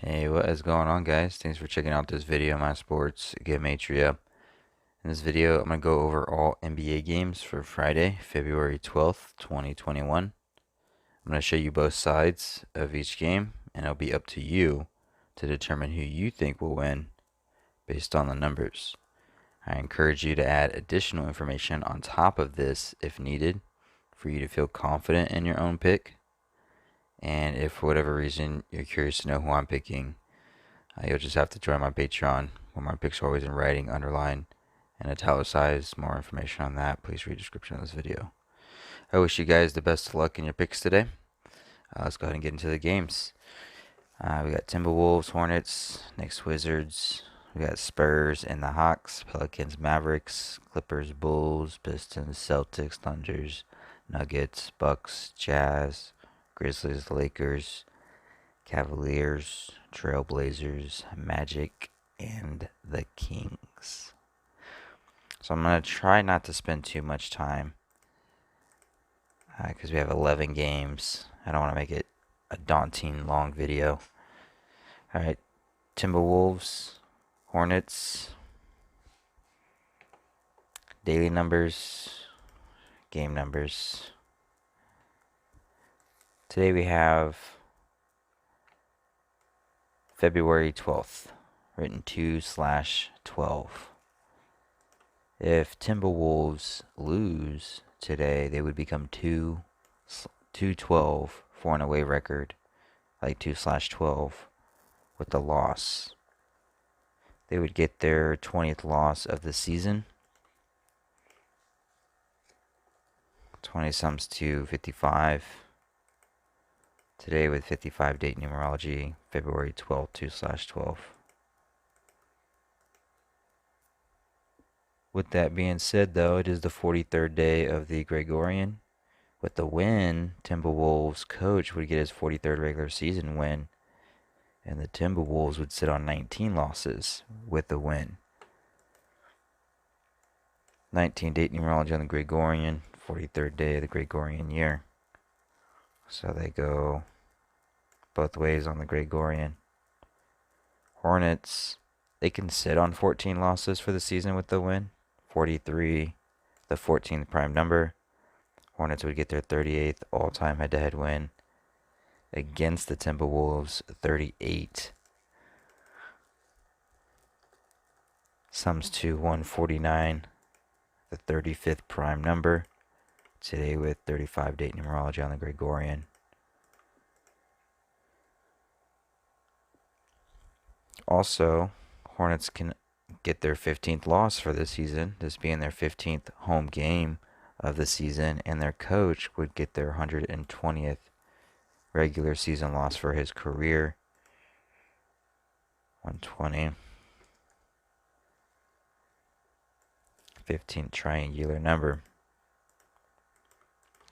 Hey, what is going on, guys? Thanks for checking out this video of my sports Gematria. In this video, I'm going to go over all NBA games for Friday, February 12th, 2021. I'm going to show you both sides of each game, and it'll be up to you to determine who you think will win based on the numbers. I encourage you to add additional information on top of this if needed for you to feel confident in your own pick. And if for whatever reason you're curious to know who I'm picking, you'll just have to join my Patreon, where my picks are always in writing, underlined, and italicized. More information on that, please read the description of this video. I wish you guys the best of luck in your picks today. Let's go ahead and get into the games. We got Timberwolves, Hornets, KnicksWizards. We got Spurs and the Hawks, Pelicans, Mavericks, Clippers, Bulls, Pistons, Celtics, Thunders, Nuggets, Bucks, Jazz, Grizzlies, Lakers, Cavaliers, Trailblazers, Magic, and the Kings. So I'm going to try not to spend too much time because we have 11 games. I don't want to make it a daunting long video. Alright, Timberwolves, Hornets, daily numbers, game numbers. Today we have February 12th, written 2/12. If Timberwolves lose today, they would become 2-12 for an away record, like 2/12 with the loss. They would get their 20th loss of the season. 20 sums to 55. Today with 55 date numerology, February 12th, 2/12. With that being said, though, it is the 43rd day of the Gregorian. With the win, Timberwolves coach would get his 43rd regular season win, and the Timberwolves would sit on 19 losses with the win. 19 date numerology on the Gregorian, 43rd day of the Gregorian year. So they go both ways on the Gregorian. Hornets, they can sit on 14 losses for the season with the win. 43, the 14th prime number. Hornets would get their 38th all-time head-to-head win against the Timberwolves, 38. Sums to 149, the 35th prime number. Today with 35 date numerology on the Gregorian. Also, Hornets can get their 15th loss for the season, this being their 15th home game of the season, and their coach would get their 120th regular season loss for his career. 120. 15th triangular number.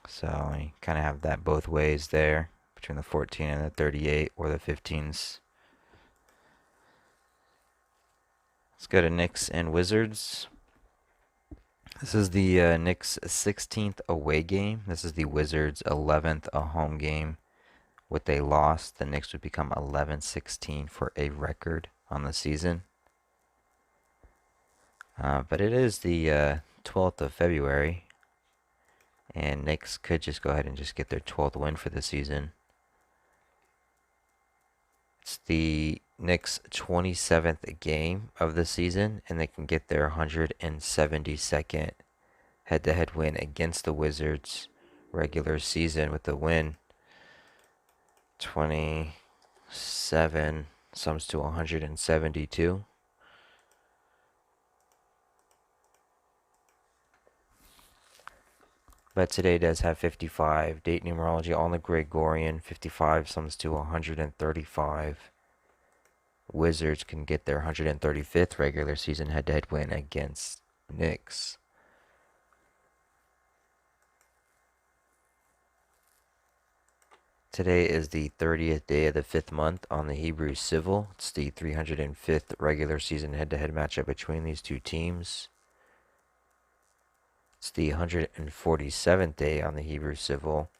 So you kind of have that both ways there, between the 14 and the 38, or the 15s. Let's go to Knicks and Wizards. This is the Knicks' 16th away game. This is the Wizards' 11th home game. With a loss, the Knicks would become 11-16 for a record on the season. But it is the 12th of February, and Knicks could just go ahead and just get their 12th win for the season. It's the Knicks' 27th game of the season, and they can get their 172nd head-to-head win against the Wizards regular season with the win. 27 sums to 172. But today does have 55 date numerology on the Gregorian. 55 sums to 135. Wizards can get their 135th regular season head-to-head win against Knicks. Today is the 30th day of the 5th month on the Hebrew Civil. It's the 305th regular season head-to-head matchup between these two teams. It's the 147th day on the Hebrew Civil,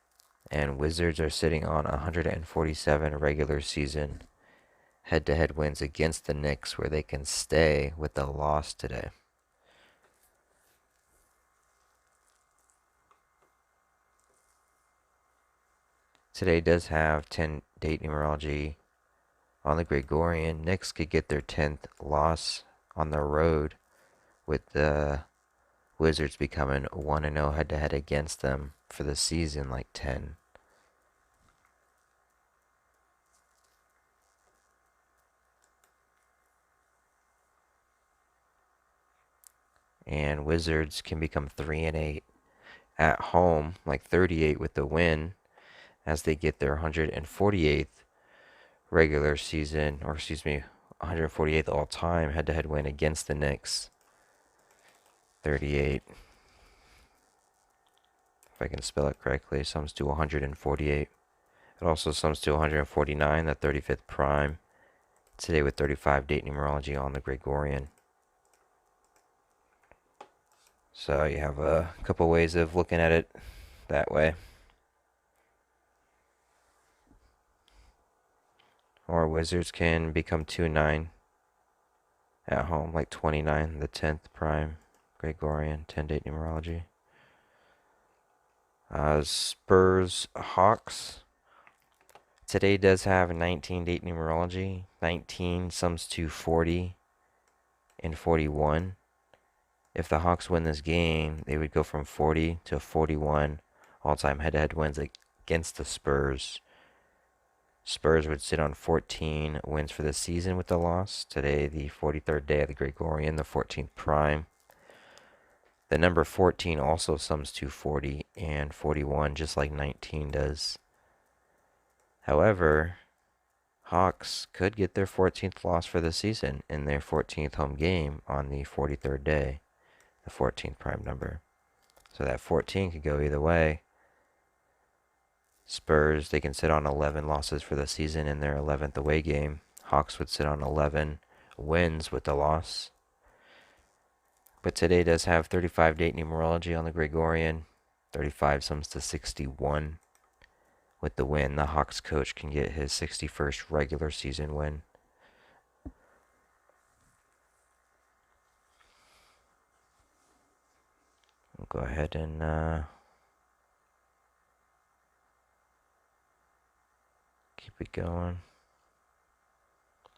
and Wizards are sitting on 147 regular season head-to-head wins against the Knicks where they can stay with the loss today. Today does have 10 date numerology on the Gregorian. Knicks could get their 10th loss on the road with the Wizards becoming 1-0 head-to-head against them for the season, like 10. And Wizards can become 3-8 at home, like 38 with the win, as they get their 148th regular season, or excuse me, 148th all-time head-to-head win against the Knicks. 38. If I can spell it correctly, sums to 148. It also sums to 149, the 35th prime. Today with 35 date numerology on the Gregorian. So you have a couple ways of looking at it that way. Or Wizards can become 2-9 at home, like 29, the 10th prime Gregorian, 10 date numerology. Spurs Hawks. Today does have a 19 date numerology. 19 sums to 40 and 41. If the Hawks win this game, they would go from 40 to 41 all-time head-to-head wins against the Spurs. Spurs would sit on 14 wins for the season with the loss. Today, the 43rd day of the Gregorian, the 14th prime. The number 14 also sums to 40 and 41, just like 19 does. However, Hawks could get their 14th loss for the season in their 14th home game on the 43rd day, the 14th prime number. So that 14 could go either way. Spurs, they can sit on 11 losses for the season in their 11th away game. Hawks would sit on 11 wins with the loss. But today does have 35 date numerology on the Gregorian. 35 sums to 61. With the win, the Hawks coach can get his 61st regular season win. We'll go ahead and keep it going.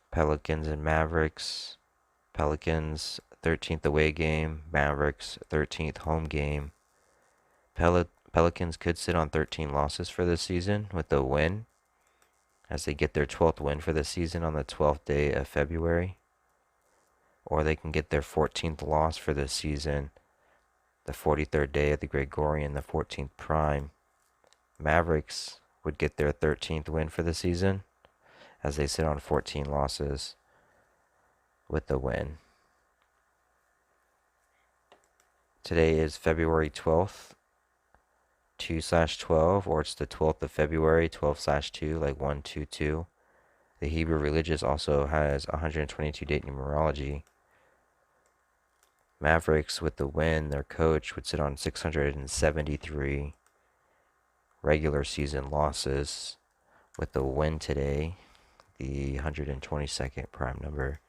Pelicans and Mavericks. Pelicans 13th away game. Mavericks 13th home game. Pelicans could sit on 13 losses for the season with the win, as they get their 12th win for the season on the 12th day of February. Or they can get their 14th loss for the season, the 43rd day of the Gregorian, the 14th prime. Mavericks would get their 13th win for the season, as they sit on 14 losses with the win. Today is February 12th, 2/12, or it's the 12th of February, 12/2, like 122. The Hebrew Religious also has 122 date numerology. Mavericks with the win, their coach would sit on 673 regular season losses. With the win today, the 122nd prime number.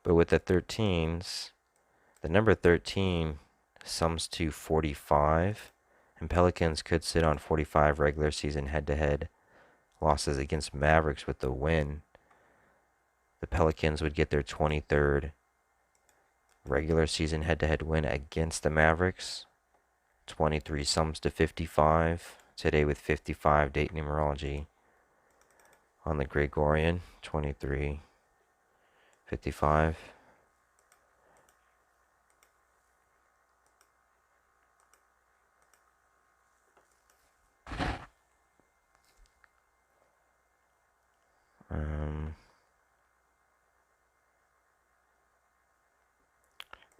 But with the 13s, the number 13 sums to 45, and Pelicans could sit on 45 regular season head-to-head losses against Mavericks with the win. The Pelicans would get their 23rd regular season head-to-head win against the Mavericks. 23 sums to 55. Today with 55 date numerology on the Gregorian. 23, 55.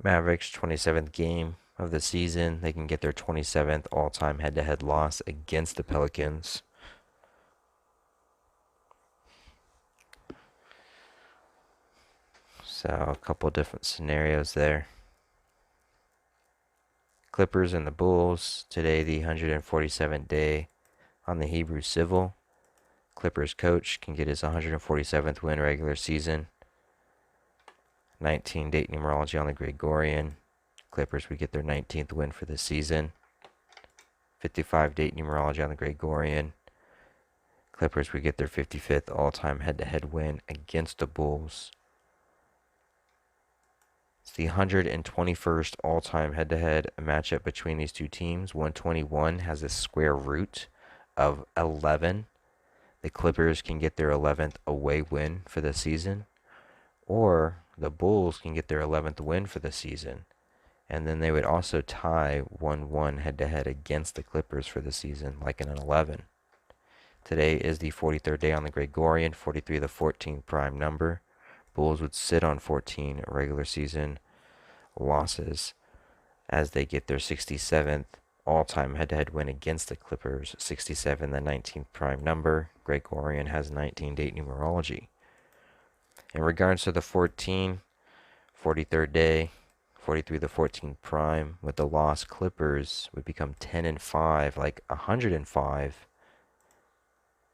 Mavericks 27th game of the season. They can get their 27th all-time head-to-head loss against the Pelicans. So a couple different scenarios there. Clippers and the Bulls. Today the 147th day On the Hebrew Civil, Clippers coach can get his 147th win regular season. 19 date numerology on the Gregorian. Clippers would get their 19th win for the season. 55 date numerology on the Gregorian. Clippers would get their 55th all-time head-to-head win against the Bulls. It's the 121st all-time head-to-head matchup between these two teams. 121 has a square root of 11. The Clippers can get their 11th away win for the season, or the Bulls can get their 11th win for the season. And then they would also tie 1-1 head-to-head against the Clippers for the season, like in an 11. Today is the 43rd day on the Gregorian, 43 the 14th prime number. Bulls would sit on 14 regular season losses as they get their 67th all-time head-to-head win against the Clippers. 67 the 19th prime number. Gregorian has 19 date numerology. In regards to the 43rd day, 43 the 14th prime, with the loss, Clippers would become 10-5, like 105.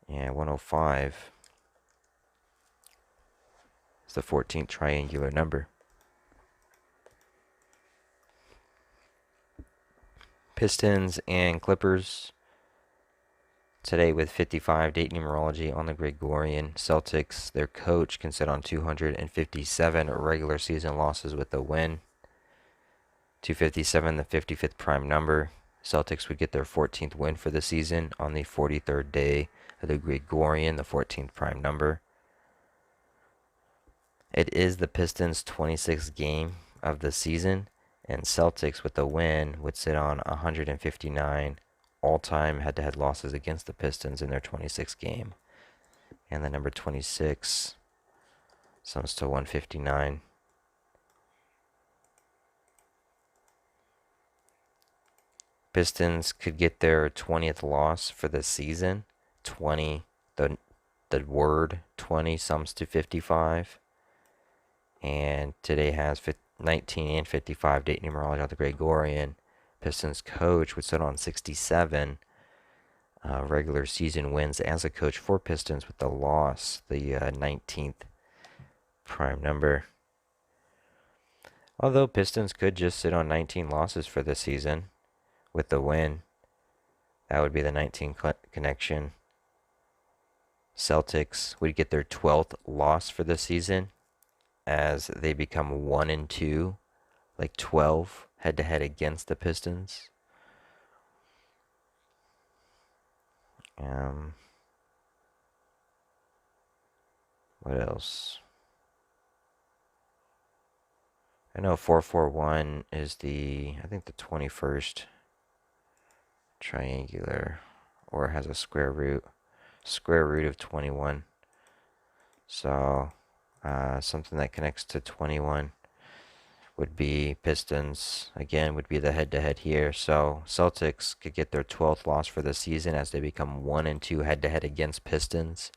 Yeah, 105 is the 14th triangular number. Pistons and Clippers today with 55 date numerology on the Gregorian. Celtics, their coach, can sit on 257 regular season losses with a win. 257, the 55th prime number. Celtics would get their 14th win for the season on the 43rd day of the Gregorian, the 14th prime number. It is the Pistons' 26th game of the season, and Celtics with the win would sit on 159 all-time head-to-head losses against the Pistons in their 26th game. And the number 26 sums to 159. Pistons could get their 20th loss for the season. 20, the word 20 sums to 55. And today has 19 and 55 date numerology on the Gregorian. Pistons coach would sit on 67 regular season wins as a coach for Pistons with the loss, the 19th prime number. Although Pistons could just sit on 19 losses for the season with the win, that would be the 19 connection. Celtics would get their 12th loss for the season as they become 1-2, like 12 head-to-head against the Pistons. What else? I know 441 is I think the 21st triangular, or has a square root of 21. So something that connects to 21 would be Pistons. Again, would be the head-to-head here. So Celtics could get their 12th loss for the season as they become 1-2 head-to-head against Pistons.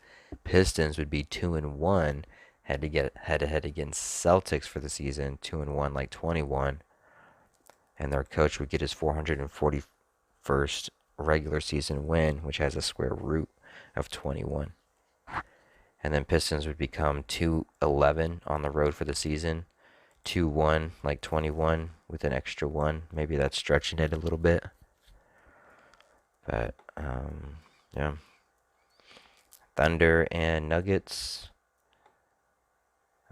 Pistons would be 2-1 head-to-head against Celtics for the season, 2-1 like 21. And their coach would get his 441st regular season win, which has a square root of 21. And then Pistons would become 2-11 on the road for the season, 2-1 like 21 with an extra one. Maybe that's stretching it a little bit. But, yeah. Thunder and Nuggets.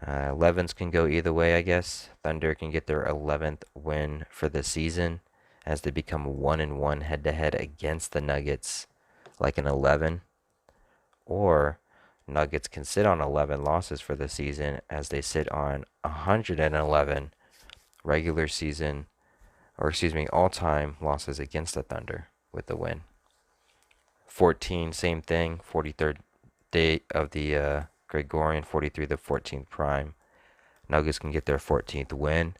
11s can go either way, I guess. Thunder can get their 11th win for the season as they become 1-1 head-to-head against the Nuggets, like an 11. Or Nuggets can sit on 11 losses for the season as they sit on 111 regular season, all-time losses against the Thunder with the win. 14, same thing. 43rd day of the Gregorian, 43 the 14th prime. Nuggets can get their 14th win,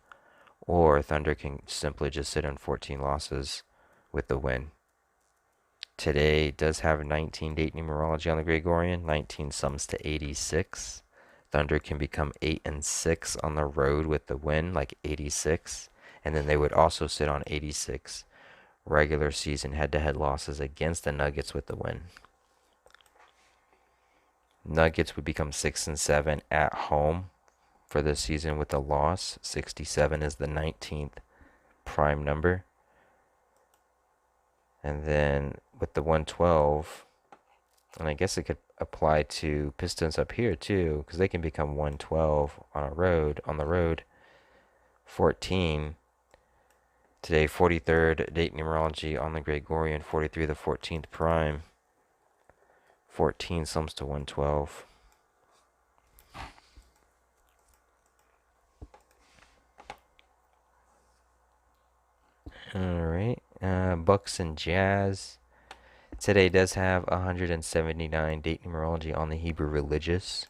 or Thunder can simply just sit on 14 losses with the win. Today does have 19 date numerology on the Gregorian. 19 sums to 86. Thunder can become 8-6 on the road with the win, like 86. And then they would also sit on 86 regular season head-to-head losses against the Nuggets with the win. Nuggets would become 6-7 at home for this season with a loss. 67 is the 19th prime number. And then with the 112, and I guess it could apply to Pistons up here too, because they can become 112 on the road. 14 today, 43rd date numerology on the Gregorian, 43 the 14th prime. 14 sums to 112. Alright, Bucks and Jazz. Today does have 179 date numerology on the Hebrew religious.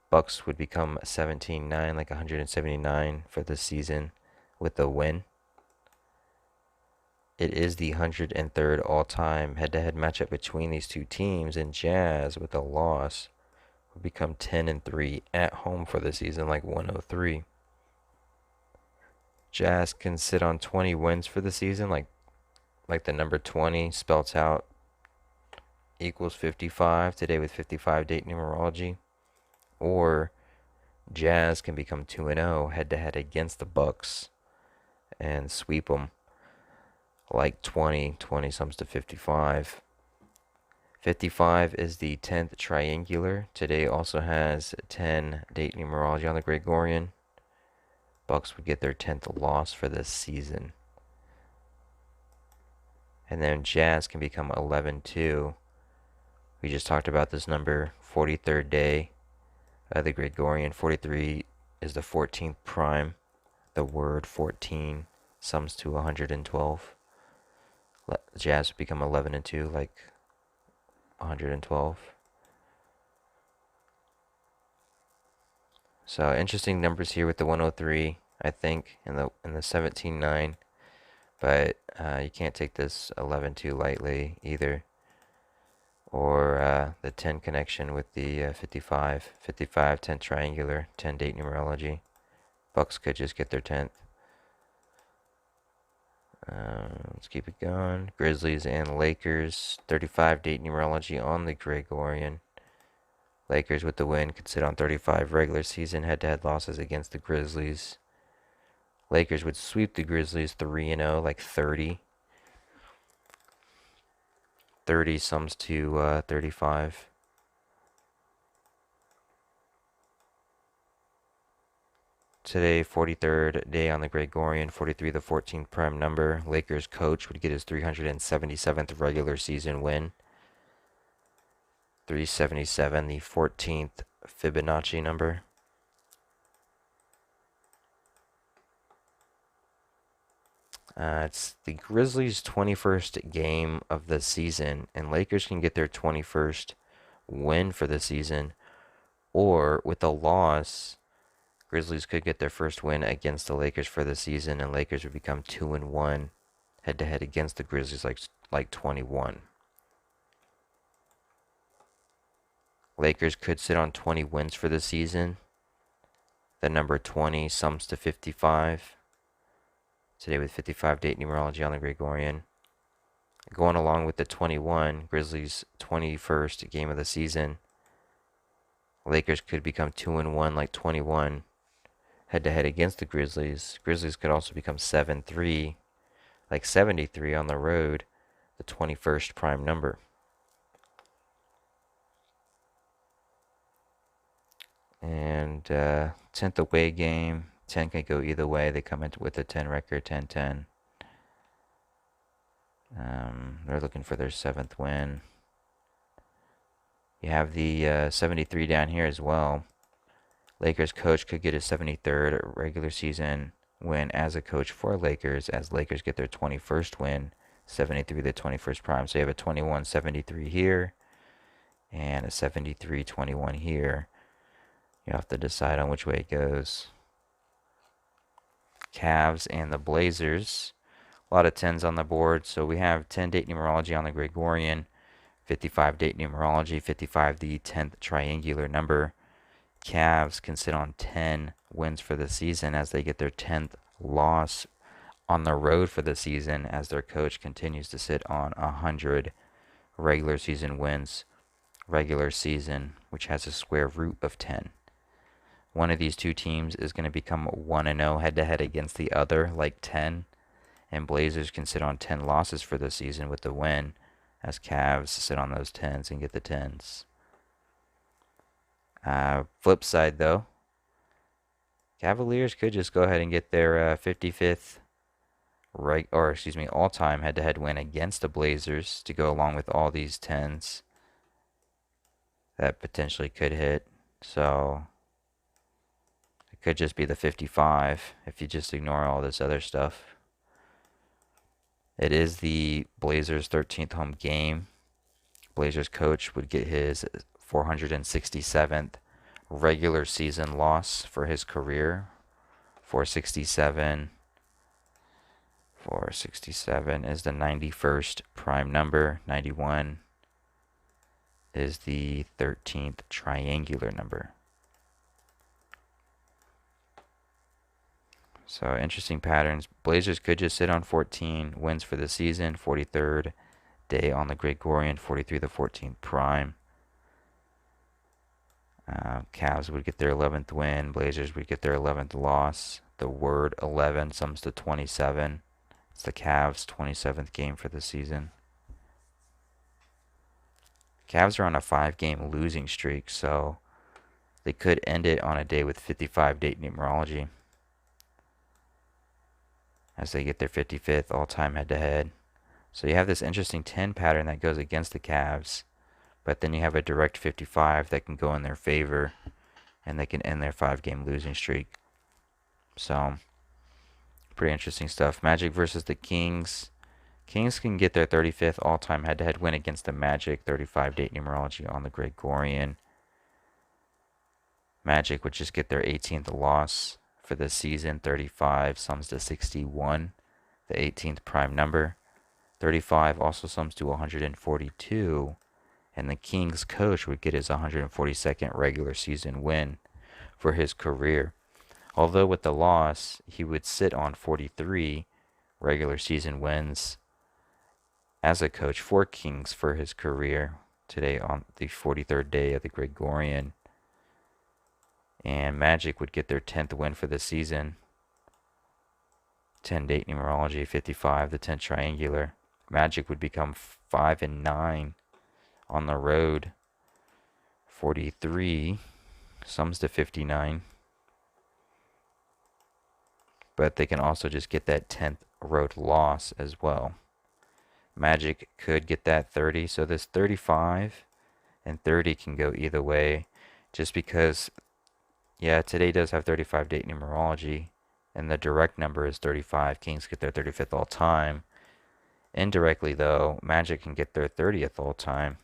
Bucks would become 17-9, like 179 for the season with a win. It is the 103rd all-time head-to-head matchup between these two teams, and Jazz with a loss would become 10-3 at home for the season, like 103. Jazz can sit on 20 wins for the season, like the number 20 spelt out equals 55 today with 55 date numerology. Or Jazz can become 2-0 head-to-head against the Bucks and sweep them like 20 sums to 55. 55 is the 10th triangular. Today also has 10 date numerology on the Gregorian. Bucks would get their 10th loss for this season. And then Jazz can become 11-2. We just talked about this number, 43rd day of the Gregorian. 43 is the 14th prime. The word 14 sums to 112. Jazz would become 11-2, like 112. So interesting numbers here with the 103, I think, in the 17-9. But you can't take this 11-2 lightly either. Or the 10 connection with the 55. 55, 10 triangular, 10 date numerology. Bucks could just get their 10th. Let's keep it going. Grizzlies and Lakers. 35 date numerology on the Gregorian. Lakers with the win could sit on 35 regular season head-to-head losses against the Grizzlies. Lakers would sweep the Grizzlies 3-0, like 30. 30 sums to 35. Today, 43rd day on the Gregorian, 43 the 14th prime number. Lakers coach would get his 377th regular season win. 377, the 14th Fibonacci number. It's the Grizzlies' 21st game of the season, and Lakers can get their 21st win for the season, or with a loss, Grizzlies could get their first win against the Lakers for the season, and Lakers would become 2-1 head-to-head against the Grizzlies, like 21. Lakers could sit on 20 wins for the season. The number 20 sums to 55. Today with 55 date numerology on the Gregorian. Going along with the 21, Grizzlies' 21st game of the season. Lakers could become 2-1 like 21 head-to-head against the Grizzlies. Grizzlies could also become 7-3 like 73 on the road, the 21st prime number. And 10th away game. 10 can go either way. They come in with a 10 record, 10-10. They're looking for their 7th win. You have the 73 down here as well. Lakers coach could get his 73rd regular season win as a coach for Lakers, as Lakers get their 21st win. 73 the 21st prime. So you have a 21-73 here and a 73-21 here. You have to decide on which way it goes. Cavs and the Blazers. A lot of 10s on the board. So we have 10 date numerology on the Gregorian, 55 date numerology, 55 the 10th triangular number. Cavs can sit on 10 wins for the season as they get their 10th loss on the road for the season as their coach continues to sit on 100 regular season wins, regular season, which has a square root of 10. One of these two teams is going to become 1-0 head-to-head against the other, like 10, and Blazers can sit on 10 losses for the season with the win, as Cavs sit on those 10s and get the 10s. Flip side, though, Cavaliers could just go ahead and get their 55th all-time head-to-head win against the Blazers to go along with all these 10s that potentially could hit. So it could just be the 55 if you just ignore all this other stuff. It is the Blazers' 13th home game. Blazers coach would get his 467th regular season loss for his career. 467 is the 91st prime number. 91 is the 13th triangular number. So interesting patterns. Blazers could just sit on 14 wins for the season. 43rd day on the Gregorian. 43 the 14th prime. Cavs would get their 11th win. Blazers would get their 11th loss. The word 11 sums to 27. It's the Cavs' 27th game for the season. Cavs are on a 5-game losing streak, so they could end it on a day with 55 date numerology as they get their 55th all-time head-to-head. So you have this interesting 10 pattern that goes against the Cavs, but then you have a direct 55 that can go in their favor, and they can end their 5-game losing streak. So pretty interesting stuff. Magic versus the Kings. Kings can get their 35th all-time head-to-head win against the Magic, 35 date numerology on the Gregorian. Magic would just get their 18th loss for the season. 35 sums to 61, the 18th prime number. 35 also sums to 142, and the Kings coach would get his 142nd regular season win for his career. Although with the loss, he would sit on 43 regular season wins as a coach for Kings for his career today on the 43rd day of the Gregorian. And Magic would get their 10th win for the season. 10 date numerology, 55, the 10th triangular. Magic would become 5-9 on the road. 43 sums to 59. But they can also just get that 10th road loss as well. Magic could get that 30. So this 35 and 30 can go either way. Just because, yeah, today does have 35 date numerology. And the direct number is 35. Kings get their 35th all time. Indirectly, though, Magic can get their 30th all time.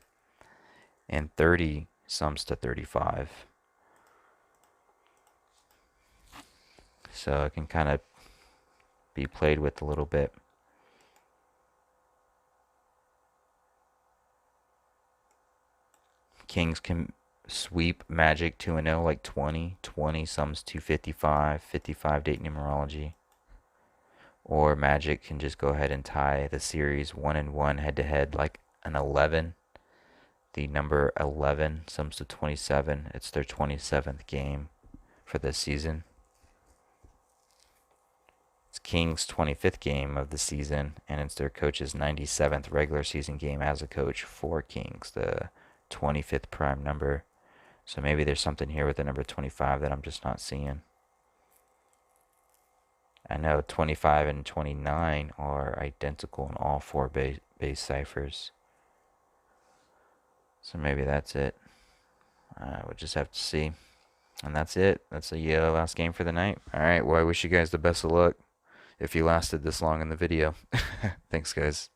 And 30 sums to 35. So it can kind of be played with a little bit. Kings can sweep Magic 2-0 like 20. 20 sums to 55. 55 date numerology. Or Magic can just go ahead and tie the series 1-1 head-to-head like an 11. The number 11 sums to 27. It's their 27th game for this season. It's Kings' 25th game of the season, and it's their coach's 97th regular season game as a coach for Kings, the 25th prime number. So maybe there's something here with the number 25 that I'm just not seeing. I know 25 and 29 are identical in all four base ciphers. So maybe that's it. We'll just have to see. And that's it. That's the last game for the night. Alright, well, I wish you guys the best of luck if you lasted this long in the video. Thanks, guys.